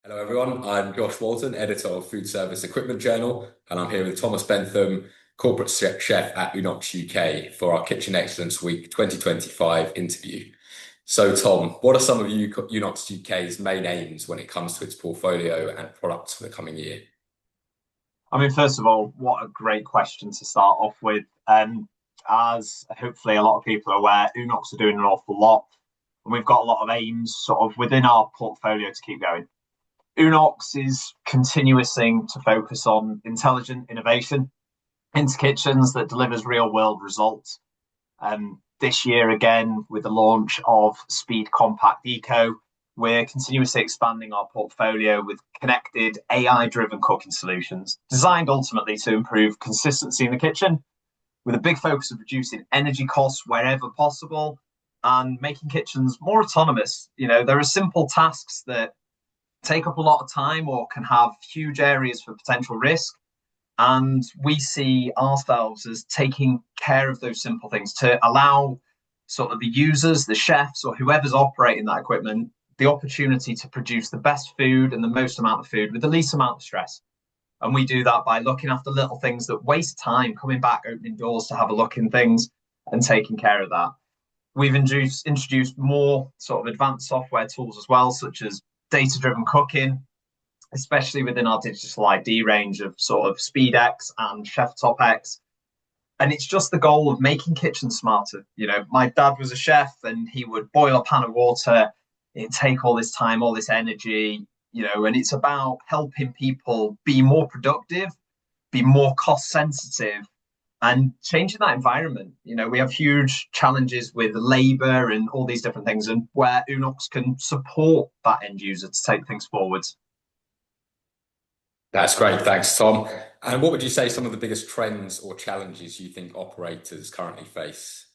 Hello, everyone. I'm Josh Walton, editor of Food Service Equipment Journal, and I'm here with Thomas Bentham, corporate chef at Unox UK for our Kitchen Excellence Week 2025 interview. So, Tom, what are some of Unox UK's main aims when it comes to its portfolio and products for the coming year? I mean, first of all, what a great question to start off with. As hopefully a lot of people are aware, Unox are doing an awful lot, and we've got a lot of aims sort of within our portfolio to keep going. Unox is continuing to focus on intelligent innovation into kitchens that delivers real world results. This year, again, with the launch of Speed Compact Eco, we're continuously expanding our portfolio with connected AI driven cooking solutions designed ultimately to improve consistency in the kitchen with a big focus of reducing energy costs wherever possible and making kitchens more autonomous. There are simple tasks that take up a lot of time or can have huge areas for potential risk. And we see ourselves as taking care of those simple things to allow sort of the users, the chefs, or whoever's operating that equipment, the opportunity to produce the best food and the most amount of food with the least amount of stress. And we do that by looking after little things that waste time, coming back, opening doors to have a look in things and taking care of that. We've introduced more sort of advanced software tools as well, such as data-driven cooking, especially within our digital ID range of sort of SpeedX and ChefTop X. And it's just the goal of making kitchens smarter. My dad was a chef and he would boil a pan of water. It'd take all this time, all this energy, and it's about helping people be more productive, be more cost sensitive, and changing that environment. We have huge challenges with labor and all these different things, and where Unox can support that end user to take things forwards. That's great. Thanks, Tom. And what would you say some of the biggest trends or challenges you think operators currently face?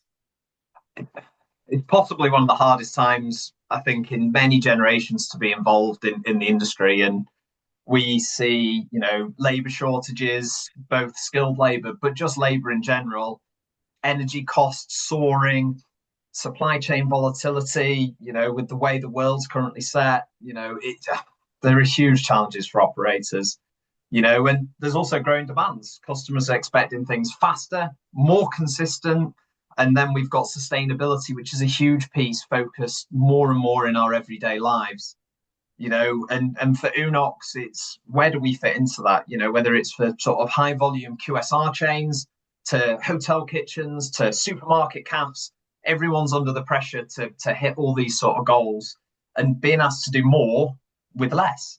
It's possibly one of the hardest times, I think, in many generations to be involved in the industry. And we see, labor shortages, both skilled labor, but just labor in general, energy costs soaring, supply chain volatility, with the way the world's currently set, there are huge challenges for operators. And there's also growing demands. Customers are expecting things faster, more consistent. And then we've got sustainability, which is a huge piece focused more and more in our everyday lives. And for Unox, it's where do we fit into that? Whether it's for sort of high volume QSR chains to hotel kitchens to supermarket cafes, everyone's under the pressure to hit all these sort of goals and being asked to do more with less.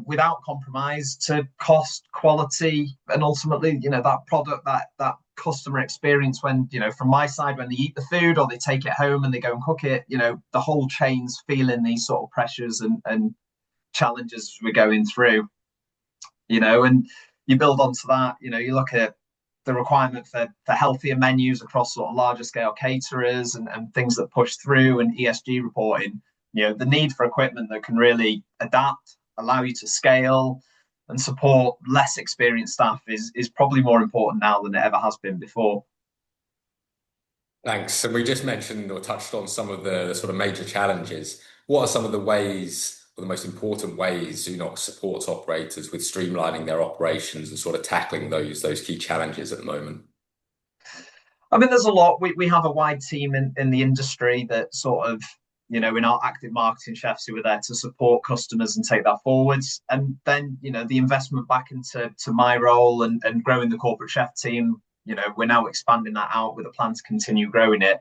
Without compromise to cost, quality, and ultimately, that product, that customer experience when, from my side, when they eat the food or they take it home and they go and cook it, the whole chain's feeling these sort of pressures and challenges as we're going through, and you build onto that, you look at the requirement for healthier menus across sort of larger scale caterers and things that push through and ESG reporting, the need for equipment that can really adapt, allow you to scale and support less experienced staff is probably more important now than it ever has been before. Thanks. And we just mentioned or touched on some of the sort of major challenges. What are some of the ways or the most important ways Unox supports operators with streamlining their operations and sort of tackling those key challenges at the moment? I mean, there's a lot. We have a wide team in the industry that sort of, in our active marketing chefs who are there to support customers and take that forwards. And then, the investment back into my role and growing the corporate chef team, we're now expanding that out with a plan to continue growing it.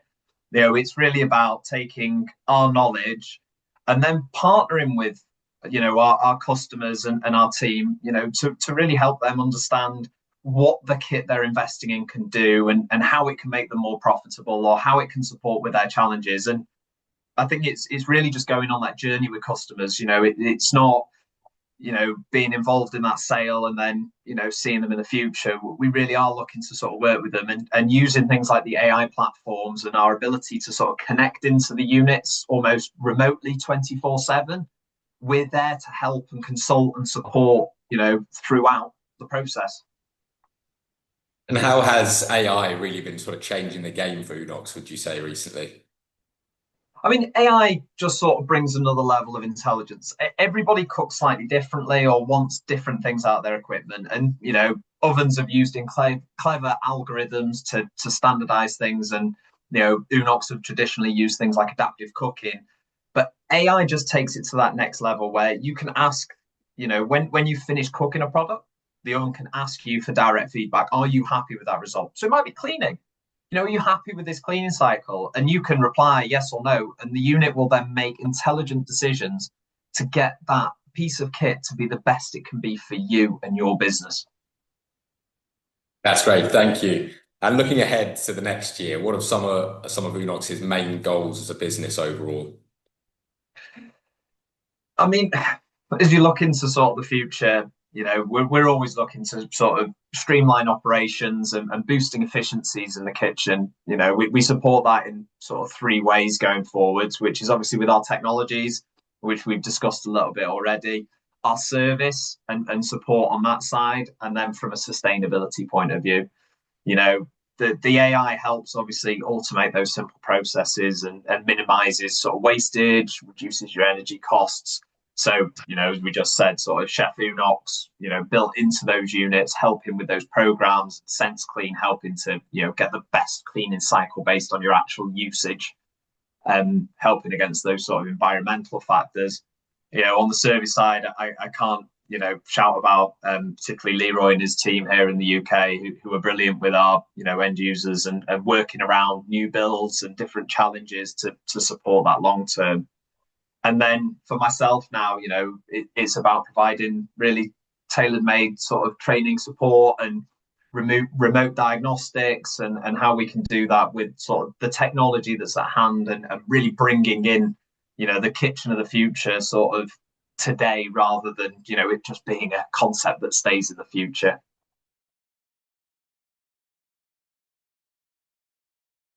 It's really about taking our knowledge and then partnering with, our customers and our team, to really help them understand what the kit they're investing in can do and how it can make them more profitable or how it can support with their challenges. And I think it's really just going on that journey with customers. It's not, being involved in that sale and then, seeing them in the future. We really are looking to sort of work with them and using things like the AI platforms and our ability to sort of connect into the units almost remotely 24/7. We're there to help and consult and support, throughout the process. And how has AI really been sort of changing the game for Unox, would you say, recently? I mean, AI just sort of brings another level of intelligence. Everybody cooks slightly differently or wants different things out of their equipment. And, ovens have used in clever algorithms to standardize things. And, Unox have traditionally used things like adaptive cooking. But AI just takes it to that next level where you can ask, when you finish cooking a product, the oven can ask you for direct feedback. Are you happy with that result? So it might be cleaning. Are you happy with this cleaning cycle? And you can reply yes or no. And the unit will then make intelligent decisions to get that piece of kit to be the best it can be for you and your business. That's great, thank you. And looking ahead to the next year, what are some of Unox's main goals as a business overall? I mean, as you look into sort of the future, we're always looking to sort of streamline operations and boosting efficiencies in the kitchen. We support that in sort of three ways going forwards, which is obviously with our technologies, which we've discussed a little bit already, our service and support on that side, and then from a sustainability point of view, the AI helps obviously automate those simple processes and minimizes sort of wastage, reduces your energy costs. So, as we just said, sort of Chef Unox, built into those units, helping with those programs, Sense Clean, helping to, get the best cleaning cycle based on your actual usage, helping against those sort of environmental factors. On the service side, I can't, shout about particularly Leroy and his team here in the UK who are brilliant with our, end users and working around new builds and different challenges to support that long term. And then for myself now, it's about providing really tailor-made sort of training support and remote diagnostics and how we can do that with sort of the technology that's at hand and really bringing in, the kitchen of the future sort of today rather than, it just being a concept that stays in the future.